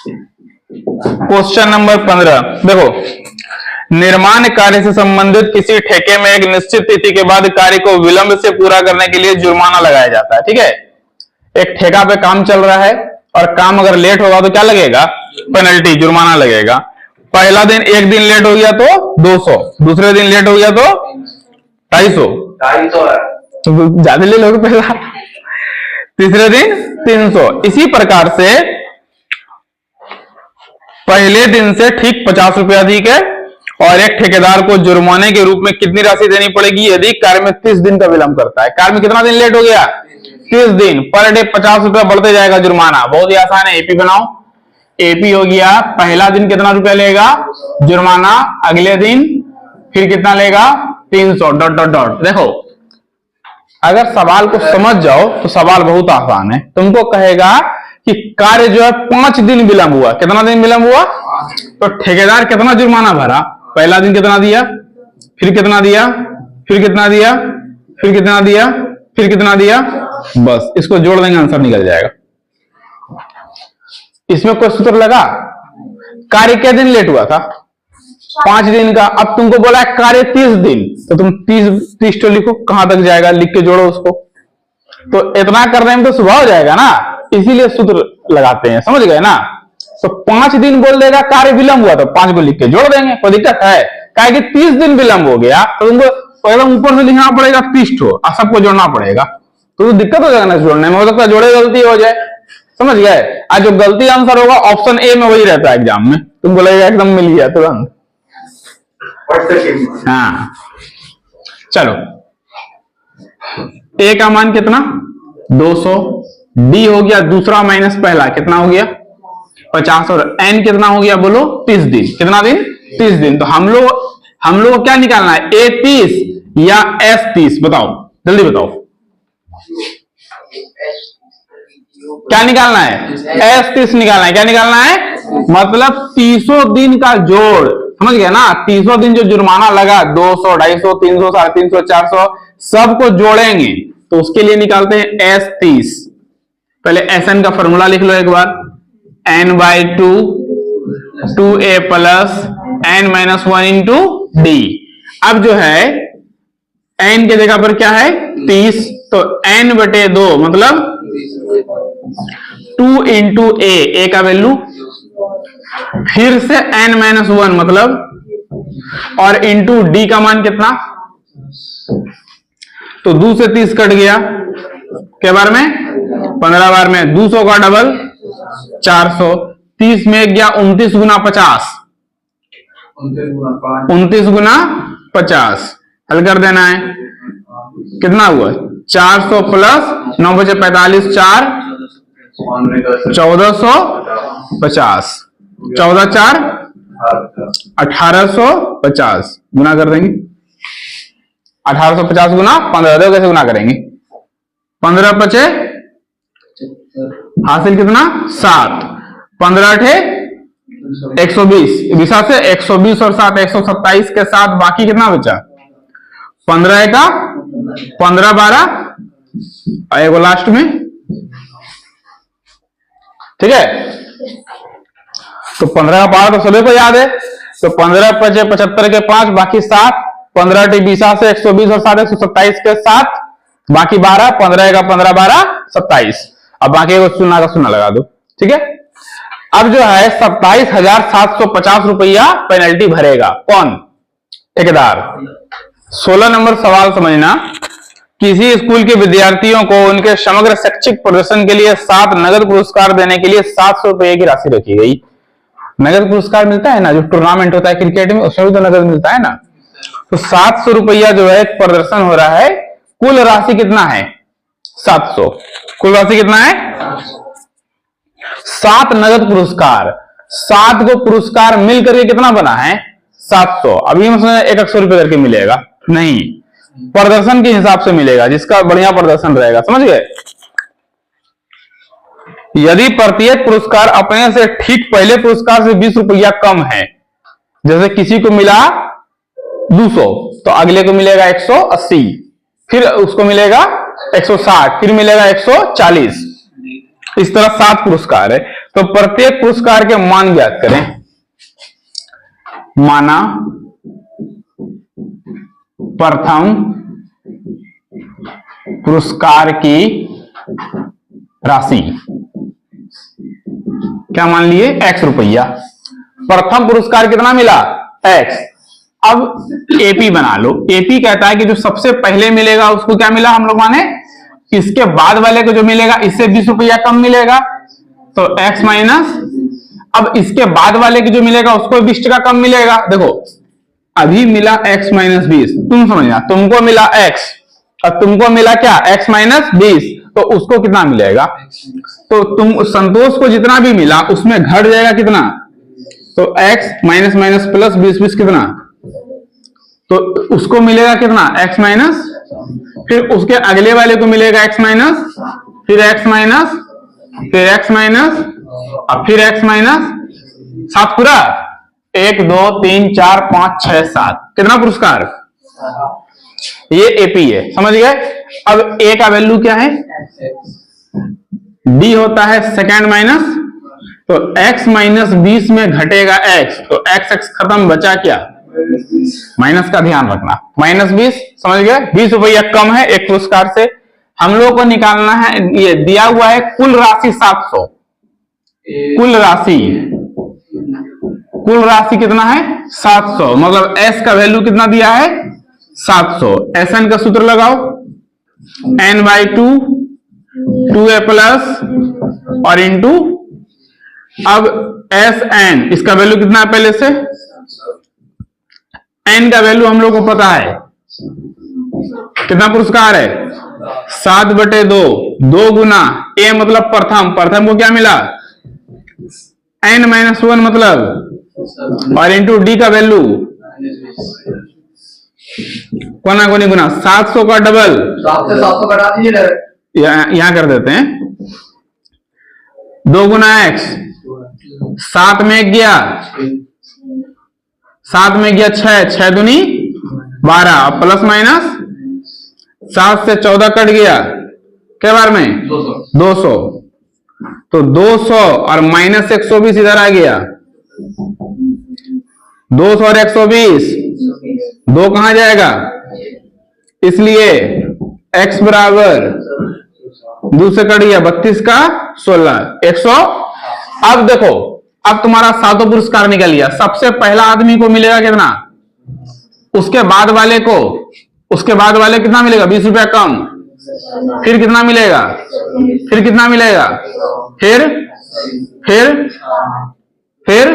Question number 15 देखो, निर्माण कार्य से संबंधित किसी ठेके में एक निश्चित तिथि के बाद कार्य को विलंब से पूरा करने के लिए जुर्माना लगाया जाता है। ठीक है, एक ठेका पे काम चल रहा है और काम अगर लेट होगा तो क्या लगेगा? पेनल्टी, जुर्माना लगेगा। पहला दिन एक दिन लेट हो गया तो 200, दूसरे दिन लेट हो गया तो 250, तो ज्यादा ले लोगे पहला, तीसरे दिन 300। इसी प्रकार से पहले दिन से ठीक 50 रुपया अधिक है और एक ठेकेदार को जुर्माने के रूप में कितनी राशि देनी पड़ेगी यदि कार्य में 30 दिन का विलंब करता है? कार्य में कितना दिन लेट हो गया? 30 दिन। पर डे 50 रुपया बढ़ते जाएगा जुर्माना। बहुत ही आसान है, एपी बनाओ। एपी हो गया, पहला दिन कितना रुपया लेगा जुर्माना, अगले दिन फिर कितना लेगा? 300 डॉट डॉट डॉट। देखो, अगर सवाल को समझ जाओ तो सवाल बहुत आसान है। तुमको कहेगा कि कार्य जो है 5 दिन विलंब हुआ। कितना दिन विलंब हुआ? तो ठेकेदार कितना जुर्माना भरा? पहला दिन कितना दिया, फिर कितना दिया, फिर कितना दिया, फिर कितना दिया, फिर कितना दिया, बस इसको जोड़ देंगे, आंसर निकल जाएगा। इसमें कोई सूत्र लगा? कार्य क्या दिन लेट हुआ था? 5 दिन का। अब तुमको बोला है कार्य 30 दिन, तो तुम 30 तो लिखो, कहां तक जाएगा लिख के जोड़ो उसको। तो इतना करने में तो सुबह हो जाएगा ना, इसीलिए सूत्र लगाते हैं, समझ गए ना। तो 5 दिन बोल देगा कार्य विलंब हुआ, तो 5 को लिख के जोड़ देंगे, कोई दिक्कत है? क्या कि 30 दिन विलंब हो गया तो तुमको एकदम ऊपर से लिखना पड़ेगा 30 ठो, और सबको जोड़ना पड़ेगा, तो दिक्कत हो जाएगा ना जोड़ने में। हो सकता है जोड़े गलती हो जाए, समझ गए। आज जो गलती आंसर होगा ऑप्शन ए में वही रहता है एग्जाम में, तुम बोलेगा एकदम मिल गया तुरंत। हाँ चलो, ए का मान कितना? 200। डी हो गया दूसरा माइनस पहला, कितना हो गया? 50। और एन कितना हो गया बोलो? 30 दिन। कितना दिन? 30 दिन। तो हम लोग को क्या निकालना है? ए 30 या एस 30? बताओ, जल्दी बताओ, क्या निकालना है? एस 30 निकालना है। क्या निकालना है? मतलब 300 दिन का जोड़, समझ गया ना। 300 दिन जो जुर्माना लगा, 200, 250, 300, 350, 400, सबको जोड़ेंगे तो उसके लिए निकालते हैं एस 30। पहले एस एन का फॉर्मूला लिख लो एक बार, n/2 2a plus n-1 into D. अब जो है n के जगह पर क्या है? 30, तो n/2 मतलब 2 इंटू ए का वैल्यू, फिर से n-1 मतलब, और इंटू डी का मान कितना? तो 2 से 30 कट गया, क्या बार में? 15 बार में। 200 का डबल 400, 30 में गया 29 गुना 50, 29 गुना 50 हल कर देना है। कितना हुआ? 400 प्लस 9 बचे 45, 4 1450, 14 4 1850 गुना कर देंगे। 1850 गुना 15, देखो कैसे गुना करेंगे। 15 बचे हासिल कितना? 7, 15 अठे 120, विशा से 120 और 7 127 के साथ बाकी कितना बचा? 15 का 15 12 आएगा लास्ट में, ठीक है। तो 15 का 12 तो सभी को याद है, तो 15 बचे 75 के 5 बाकी 7, 15 टी 20 से 120 और 7 127 के साथ बाकी 12, 15 का 15 12 27। अब बाकी को शून्य का शून्य लगा दो, ठीक है। अब जो है 27,750 रुपया पेनल्टी भरेगा कौन? ठेकेदार। 16 नंबर सवाल समझना, किसी स्कूल के विद्यार्थियों को उनके समग्र शैक्षिक प्रदर्शन के लिए 7 नगद पुरस्कार देने के लिए 700 रुपए की राशि रखी गई। नगद पुरस्कार मिलता है ना, जो टूर्नामेंट होता है क्रिकेट में, उसमें भी तो नगद मिलता है ना। तो 700 रुपया जो है प्रदर्शन हो रहा है, कुल राशि कितना है? 700। कुल राशि कितना है? 7 नगद पुरस्कार, 7 को पुरस्कार मिलकर के कितना बना है? 700। अभी मतलब 100 रुपए करके मिलेगा नहीं, प्रदर्शन के हिसाब से मिलेगा, जिसका बढ़िया प्रदर्शन रहेगा, समझ गए। यदि प्रत्येक पुरस्कार अपने से ठीक पहले पुरस्कार से 20 रुपया कम है, जैसे किसी को मिला 200 तो अगले को मिलेगा 180, फिर उसको मिलेगा 160, फिर मिलेगा 140, इस तरह 7 पुरस्कार है। तो प्रत्येक पुरस्कार के मान ज्ञात करें। माना प्रथम पुरस्कार की राशि क्या मान लिए, x रुपया। प्रथम पुरस्कार कितना मिला, x। अब एपी बना लो। एपी कहता है कि जो सबसे पहले मिलेगा उसको क्या मिला, हम लोग माने इसके बाद वाले को जो मिलेगा इससे 20 रुपया कम मिलेगा, तो x माइनस, अब इसके बाद वाले को जो मिलेगा उसको 20 टका कम मिलेगा। देखो अभी मिला x माइनस 20, तुम समझना, तुमको मिला x और तुमको मिला क्या, x माइनस 20, तो उसको कितना मिलेगा, तो तुम संतोष को जितना भी मिला उसमें घट जाएगा कितना, तो x माइनस माइनस प्लस 20 कितना, तो उसको मिलेगा कितना, x माइनस, फिर उसके अगले वाले को मिलेगा x माइनस, फिर x माइनस, फिर x माइनस और फिर x माइनस, 7 पूरा, 1 2 3 4 5 6 7, कितना पुरस्कार, ये एपी है, समझ गए। अब ए का वैल्यू क्या है, डी होता है सेकेंड माइनस, तो x माइनस 20 में घटेगा x, तो x खत्म, बचा क्या, माइनस का ध्यान रखना, माइनस 20, समझ गए। 20 रुपया कम है एक पुरस्कार से। हम लोग को निकालना है, ये दिया हुआ है कुल राशि 700, कुल राशि कितना है 700, मतलब s का वैल्यू कितना दिया है 700। Sn का सूत्र लगाओ, n/2 2a प्लस और इंटू, अब Sn इसका वैल्यू कितना है पहले से, n का वैल्यू हम लोग को पता है कितना पुरस्कार है 7/2, 2 गुना a मतलब प्रथम को क्या मिला n-1 मतलब, और इंटू डी का वैल्यू कोना कोनी गुना 700 का डबल, 700 कटा दीजिए, यहां कर देते हैं, 2 गुना x, 7 में गया 6 दूनी 12, प्लस माइनस 7 से 14 कट गया, क्या बार में 200, तो 200 और माइनस 120 इधर आ गया, 200 और 120, 2 कहां जाएगा, इसलिए x बराबर 2 से कट गया 32 का 16, 100। अब देखो, अब तुम्हारा 7 पुरस्कार निकल गया। सबसे पहला आदमी को मिलेगा कितना, उसके बाद वाले कितना मिलेगा 20 रुपया कम, फिर कितना मिलेगा, फिर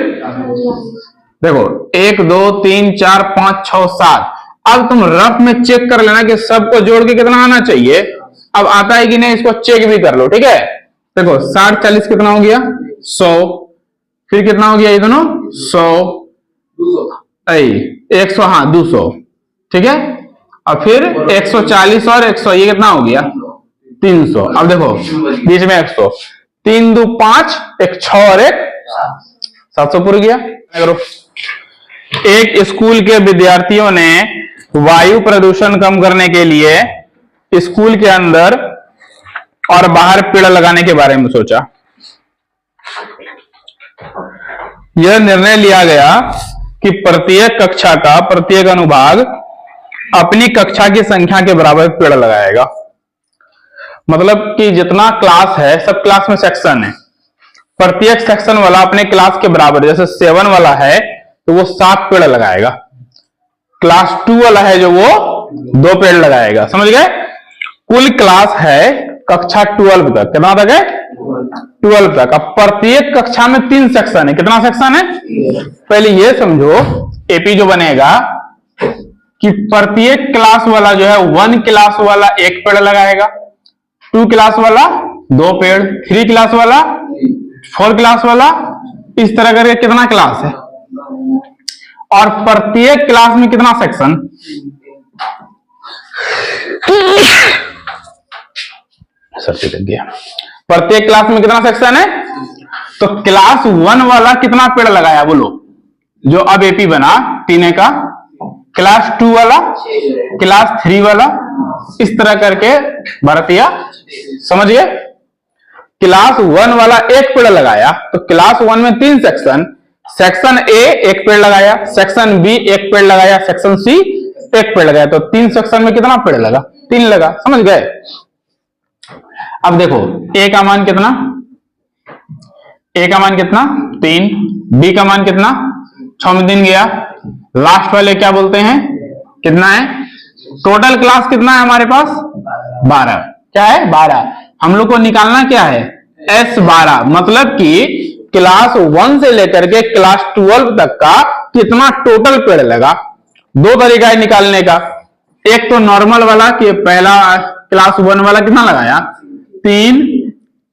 देखो 1 2 3 4 5 6 7। अब तुम रफ में चेक कर लेना कि सबको जोड़ के कितना आना चाहिए, अब आता है कि नहीं इसको चेक भी कर लो, ठीक है। देखो 60 40 कितना हो गया 100, फिर कितना हो गया ये दोनों 100, 100, हाँ 200, ठीक है, और फिर 140 और 100, ये कितना हो गया 300। अब देखो बीच में 100, 3 2 5, एक 6 और एक 700 पूरा गया। करो, एक स्कूल के विद्यार्थियों ने वायु प्रदूषण कम करने के लिए स्कूल के अंदर और बाहर पेड़ लगाने के बारे में सोचा। यह निर्णय लिया गया कि प्रत्येक कक्षा का प्रत्येक अनुभाग अपनी कक्षा की संख्या के बराबर पेड़ लगाएगा। मतलब कि जितना क्लास है सब क्लास में सेक्शन है, प्रत्येक सेक्शन वाला अपने क्लास के बराबर, जैसे 7 वाला है तो वो 7 पेड़ लगाएगा, क्लास 2 वाला है जो वो 2 पेड़ लगाएगा, समझ गए। कुल क्लास है कक्षा 12 तक, कितना तक है 12 तक। अब प्रत्येक कक्षा में 3 सेक्शन है, कितना सेक्शन है, पहले ये समझो एपी जो बनेगा कि प्रत्येक क्लास वाला जो है 1 क्लास वाला 1 पेड़ लगाएगा, 2 क्लास वाला 2 पेड़, 3 क्लास वाला 4 क्लास वाला, इस तरह करके कितना क्लास है। और प्रत्येक क्लास में कितना सेक्शन, सर्दी लग गया, प्रत्येक क्लास में कितना सेक्शन है, तो क्लास 1 वाला कितना पेड़ लगाया बोलो, जो अब एपी बना तीन का, क्लास 2 वाला, क्लास 3 वाला, इस तरह करके भारतीय, समझ गए। क्लास 1 वाला एक पेड़ लगाया, तो क्लास 1 में 3 सेक्शन, सेक्शन ए एक पेड़ लगाया, सेक्शन बी एक पेड़ लगाया, सेक्शन सी एक पेड़ लगाया, तो 3 सेक्शन में कितना पेड़ लगा? 3 लगा। समझ गए? अब देखो ए का मान कितना, ए का मान कितना 3, बी का मान कितना 6 में 3 गया, लास्ट वाले क्या बोलते हैं कितना है? टोटल क्लास कितना है हमारे पास? 12। क्या है? 12। हम लोग को निकालना क्या है? S12, मतलब कि क्लास 1 से लेकर के क्लास 12 तक का कितना टोटल पेड़ लगा। दो तरीका है निकालने का, एक तो नॉर्मल वाला कि पहला क्लास 1 वाला कितना लगाया 3,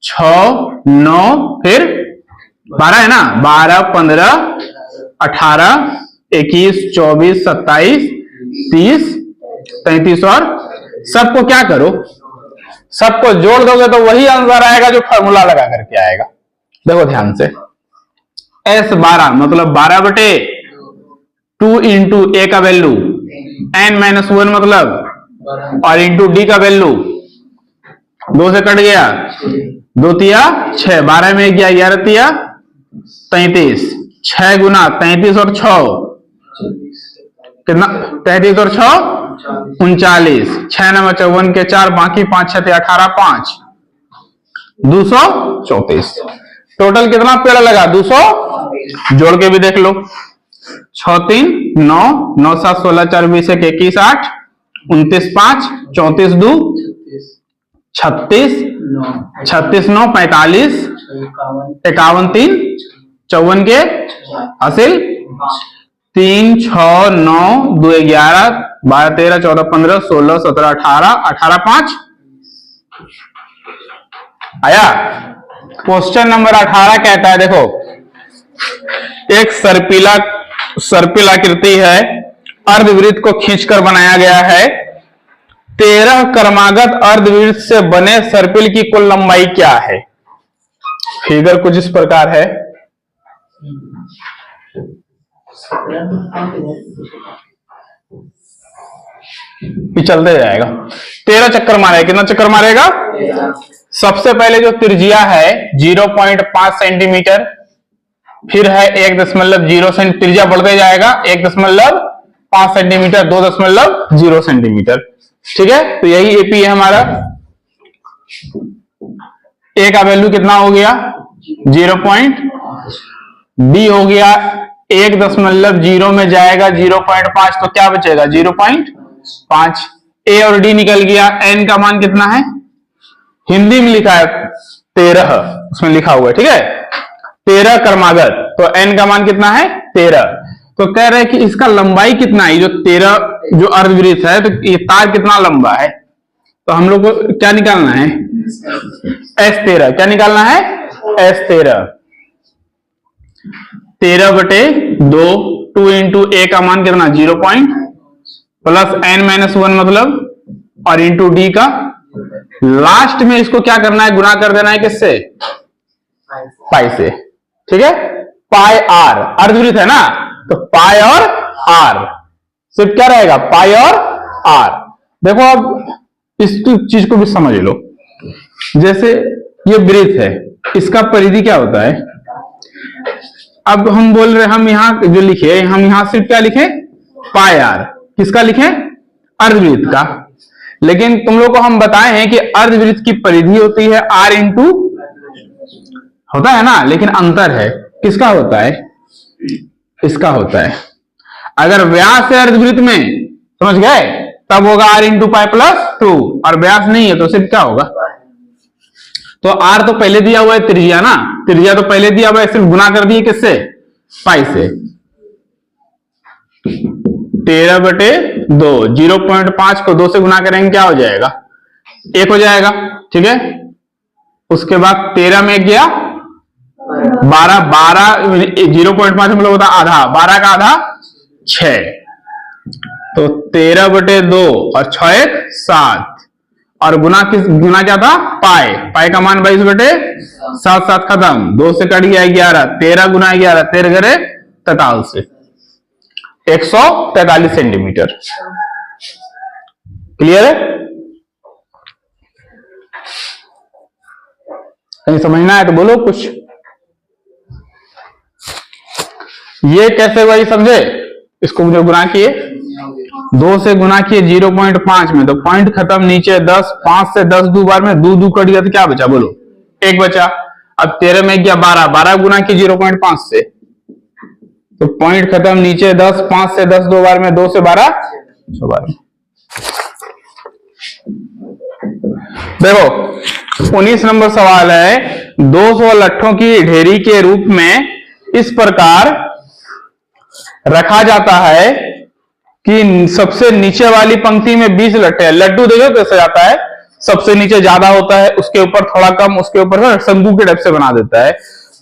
6, 9 फिर 12 है ना, 12, 15, 18, 21, 24, 27, 30, 33 और सबको क्या करो, सबको जोड़ दोगे तो वही आंसर आएगा जो फॉर्मूला लगा करके आएगा। देखो ध्यान से, S12 मतलब 12 बटे 2 इंटू ए का वैल्यू n-1 मतलब और इंटू डी का वैल्यू 2 से कट गया, 2 तिया 6, 12 में गया 11 तिया 33, 6 गुना 33 और 6 कितना, 33 और 6 39, 6 नंबर 54 के 4 बाकी 5 6 18 5 234। टोटल कितना पेड़ लगा? 200। जोड़ के भी देख लो, 6 3 9, 9 7 16 4 20 21 8 29 5 34 2 36 36 9 45 51 3 54 के हासिल 3 6 9 2 11 12 13 14 15 16 17 18 18 5 आया। क्वेश्चन नंबर 18 कहता है, देखो एक सर्पिल आकृति है, अर्धवृत्त को खींचकर बनाया गया है, 13 क्रमागत अर्धवृत्त से बने सर्पिल की कुल लंबाई क्या है? फिगर कुछ इस प्रकार है, चलते जाएगा, 13 चक्कर मारेगा। कितना चक्कर मारेगा? सबसे पहले जो त्रिज्या है 0.5 सेंटीमीटर, फिर है 1.0 सेंटीमीटर, त्रिज्या बढ़ते जाएगा 1.5 सेंटीमीटर, 2.0 सेंटीमीटर। ठीक है, तो यही एपी है हमारा। ए का वैल्यू कितना हो गया 0. बी हो गया 1.0 में जाएगा 0.5, तो क्या बचेगा 0.5। ए और डी निकल गया। एन का मान कितना है? हिंदी में लिखा है 13, उसमें लिखा हुआ है, ठीक है 13 क्रमागत, तो एन का मान कितना है 13। तो कह रहे हैं कि इसका लंबाई कितना है, जो 13 जो अर्धवृत्त है, तो ये तार कितना लंबा है, तो हम लोग को क्या निकालना है S13। क्या निकालना है? S13। 13 बटे 2, 2 इंटू ए का मान कितना 0. प्लस n-1 मतलब और इंटू डी का, लास्ट में इसको क्या करना है, गुना कर देना है किससे? पाई से। ठीक है, पाई आर, अर्धवृत्त है ना, तो पाई और आर, सिर्फ क्या रहेगा पाई और आर। देखो अब इस चीज को भी समझ लो, जैसे ये वृत्त है, इसका परिधि क्या होता है। अब हम बोल रहे, हम यहां जो लिखे, हम यहां सिर्फ क्या लिखे पाई आर, किसका लिखे? अर्धवृत्त का। लेकिन तुम लोग को हम बताए हैं कि अर्धवृत्त की परिधि होती है r इंटू, होता है ना, लेकिन अंतर है, किसका होता है? इसका होता है। अगर व्यास है अर्धवृत्त में, समझ गए, तब होगा r इंटू पाई प्लस 2, और व्यास नहीं है तो सिर्फ क्या होगा, तो r तो पहले दिया हुआ है त्रिज्या ना, त्रिज्या तो पहले दिया हुआ है, सिर्फ गुना कर दिए किससे? पाई से। 13 बटे 2, 0.5 को 2 से गुना करेंगे क्या हो जाएगा 1 हो जाएगा। ठीक है, उसके बाद 13 में गया 12, 0.5 हम लोग होता आधा, 12 का आधा 6, तो 13 बटे 2 और 6 1 7, और गुना गुना क्या था पाई, पाई का मान 22 बटे 7, 7 खत्म, 2 से कट गया 11, 13 गुना 11 13 करे 43, 143 सेंटीमीटर। क्लियर है? कहीं समझना है तो बोलो कुछ। ये कैसे हुआ ये समझे? इसको मुझे गुना किए, 2 से गुना किए 0.5 में, तो पॉइंट खत्म, नीचे 10, 5 से 10 दो बार में 2 कट गया तो क्या बचा बोलो? 1 बचा। अब 13 में गया 12 गुना किए 0.5 से, तो पॉइंट खत्म, नीचे 10, 5 से 10 दो बार में, 2 से 12 12। देखो 19 नंबर सवाल है, 200 लट्ठों की ढेरी के रूप में इस प्रकार रखा जाता है कि सबसे नीचे वाली पंक्ति में 20 लट्ठे हैं। लड्डू देखो कैसे जाता है, सबसे नीचे ज्यादा होता है, उसके ऊपर थोड़ा कम, उसके ऊपर शंकु के टाइप से बना देता है।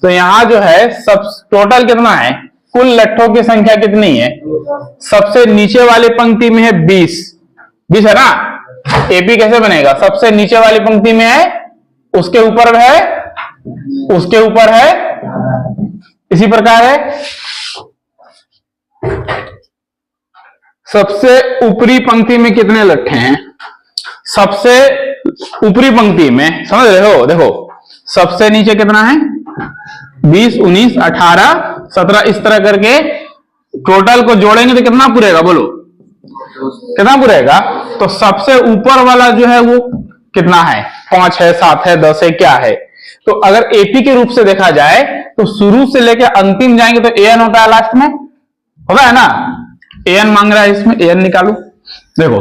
तो यहां जो है सब टोटल कितना है, कुल लट्ठों की संख्या कितनी है? सबसे नीचे वाली पंक्ति में है 20 है ना। एपी कैसे बनेगा? सबसे नीचे वाली पंक्ति में है, उसके ऊपर है, इसी प्रकार है सबसे ऊपरी पंक्ति में कितने लट्ठे हैं? सबसे ऊपरी पंक्ति में, समझ रहे हो? देखो सबसे नीचे कितना है, 20, 19, 18, 17, इस तरह करके टोटल को जोड़ेंगे तो कितना पूरेगा बोलो? कितना पूरेगा? तो सबसे ऊपर वाला जो है वो कितना है? 5 है, 7 है, 10 है, क्या है? तो अगर एपी के रूप से देखा जाए तो शुरू से लेकर अंतिम जाएंगे तो एन होता है, लास्ट में होता है ना। एन मांग रहा है, इसमें एन निकालो। देखो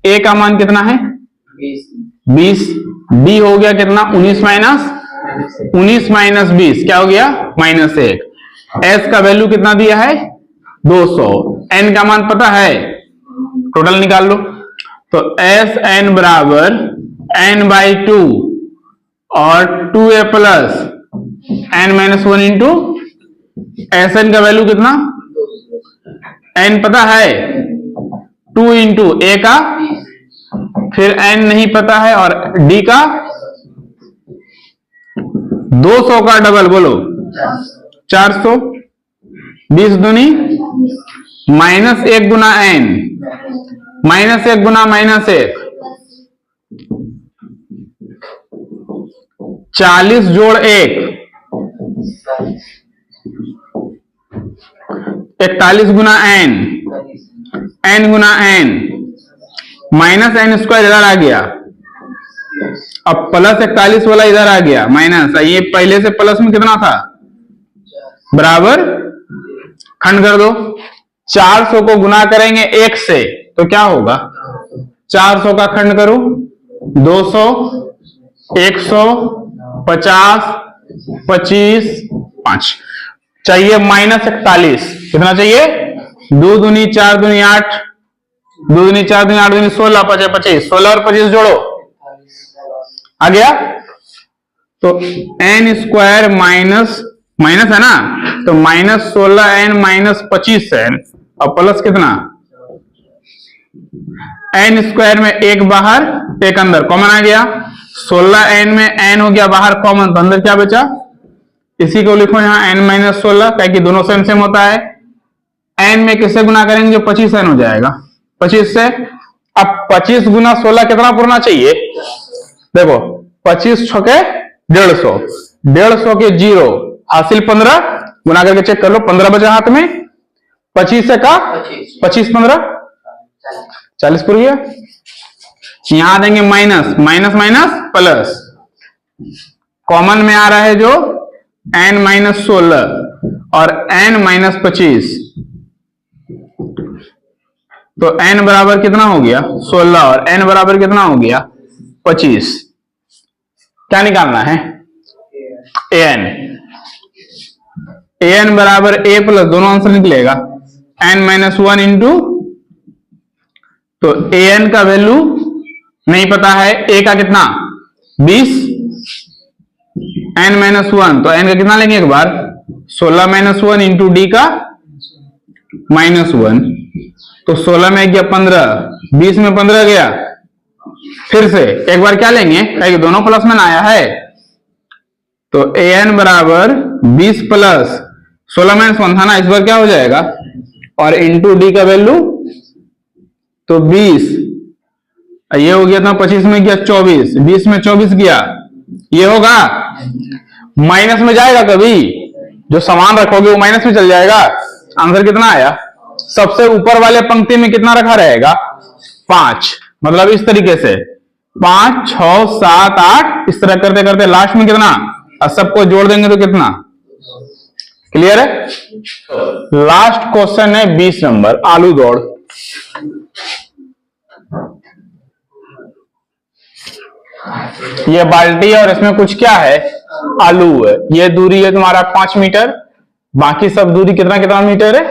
ए का मान कितना है? 20। डी हो गया कितना? 19 माइनस 20 क्या हो गया? -1। एस का वैल्यू कितना दिया है? 200। एन का मान पता है, टोटल निकाल लो। तो एस एन बराबर n/2 और 2a plus n-1 into S N का वैल्यू कितना? n पता है, 2 इंटू ए का, फिर n नहीं पता है, और d का 200 का डबल बोलो 400। 20 दूनी -1 गुना n, -1 गुना -1, 40 जोड़ 1, 41 गुना n, n गुना n, -n स्क्वायर इधर आ गया, अब प्लस 41 वाला इधर आ गया, माइनस, ये पहले से प्लस में कितना था? बराबर, खंड कर दो। 400 को गुना करेंगे 1 से तो क्या होगा? 400 का खंड करो, 200, 100, 50, 25, 5 चाहिए, -41 कितना चाहिए? 2 दूनी 4 दूनी 8, 2 दूनी 4 दूनी 8 दूनी 16, 25, 16 और 25 जोड़ो, आ गया। तो n स्क्वायर माइनस है ना, तो -16n -25n, और प्लस कितना? n स्क्वायर में 1 बाहर 1 अंदर, कॉमन आ गया। 16n में n हो गया बाहर कॉमन, तो अंदर क्या बचा? इसी को लिखो यहाँ n-16, क्या कि दोनों सेम होता है। n में किससे गुना करेंगे? जो 25n हो जाएगा 25 से। अब 25 गुना 16 कितना पूरना चाहिए? देखो 25 छके 150, 150 के 0 हासिल 15, गुना करके चेक कर लो, 15 बचा हाथ में, 25 से का 25 15 40 पूर गया। यहां देंगे माइनस प्लस, कॉमन में आ रहा है जो n-16 और n-25, तो n बराबर कितना हो गया? 16, और n बराबर कितना हो गया? 25। क्या निकालना है? an बराबर a प्लस, दोनों आंसर निकलेगा, n-1 इंटू, तो an का वैल्यू नहीं पता है, a का कितना? 20, n-1, तो n का कितना लेंगे एक बार? 16-1 इंटू डी का -1, तो 16 में गया 15, 20 में 15 गया, फिर से एक बार क्या लेंगे, दोनों प्लस में ना आया है, तो an बराबर 20 प्लस 16-1 था ना, इस बार क्या हो जाएगा? और इंटू डी का वैल्यू तो 20, ये हो गया था 25 में गया 24, 20 में 24 गया, ये होगा, माइनस में जाएगा कभी, जो समान रखोगे वो माइनस में चल जाएगा। आंसर कितना आया? सबसे ऊपर वाले पंक्ति में कितना रखा रहेगा? 5। मतलब इस तरीके से 5, 6, 7, 8 इस तरह करते करते लास्ट में कितना, और सबको जोड़ देंगे तो कितना? क्लियर है? लास्ट क्वेश्चन है 20 नंबर, आलू दौड़। ये बाल्टी है और इसमें कुछ क्या है? आलू है। ये दूरी है तुम्हारा 5 मीटर, बाकी सब दूरी कितना कितना मीटर है?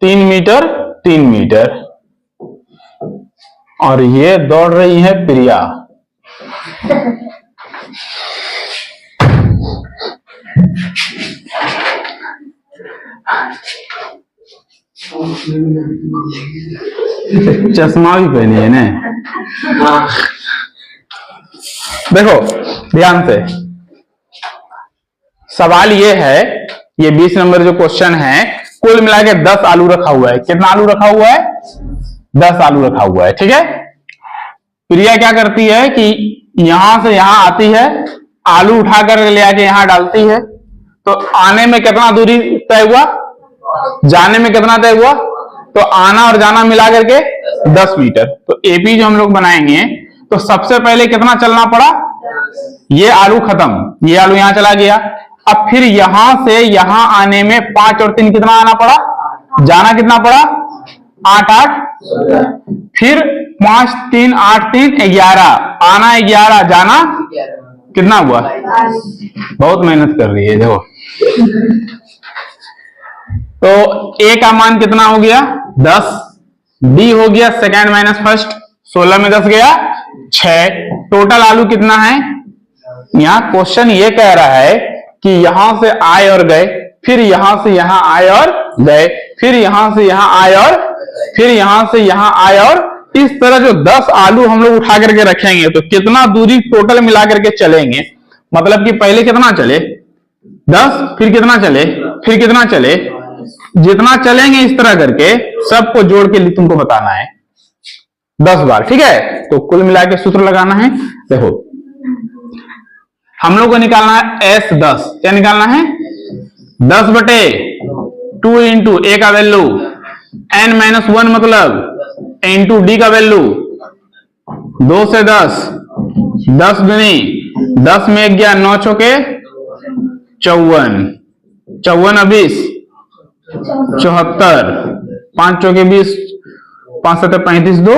3 मीटर 3 मीटर। और ये दौड़ रही है प्रिया। चश्मा भी पहनी है ना। देखो ध्यान से, सवाल ये है, ये 20 नंबर जो क्वेश्चन है, कुल मिला के 10 आलू रखा हुआ है। कितना आलू रखा हुआ है? 10 आलू रखा हुआ है। ठीक है, प्रिया क्या करती है कि यहां से यहां आती है, आलू उठाकर ले आके यहां डालती है। तो आने में कितना दूरी तय हुआ? जाने में कितना तय हुआ? तो आना और जाना मिला करके 10 मीटर। तो एपी जो हम लोग बनाएंगे, तो सबसे पहले कितना चलना पड़ा? ये आलू खत्म, ये आलू यहां चला गया। अब फिर यहां से यहां आने में 5 और 3 कितना आना पड़ा? जाना कितना पड़ा? 8, 8। फिर 5, 3, 8, 3, 11। आना 11, जाना कितना हुआ? बहुत मेहनत कर रही है देखो। तो ए का मान कितना हो गया? 10। बी हो गया सेकेंड माइनस फर्स्ट, 16 में 10 गया 6। टोटल आलू कितना है? यहां क्वेश्चन ये कह रहा है कि यहां से आए और गए, फिर यहां से यहां आए और गए, फिर यहां से यहां आए और फिर यहां से यहां आए, और इस तरह जो 10 आलू हम लोग उठा करके रखेंगे तो कितना दूरी टोटल मिला करके चलेंगे। मतलब कि पहले कितना चले? 10, फिर कितना चले, फिर कितना चले, जितना चलेंगे इस तरह करके सबको जोड़ के तुमको बताना है 10 बार। ठीक है, तो कुल मिला के सूत्र लगाना है। देखो हम लोग को निकालना है S10। क्या निकालना है? 10/2 इंटू ए का वैल्यू n-1 मतलब इंटू डी का वैल्यू 2 से 10, 10 दूनी 10 में 1 गया, 9 चौके 54, 54 20 74, 5 चौके 20, 5 7 35, 2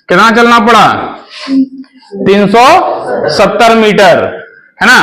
कितना चलना पड़ा? 370 मीटर, है ना।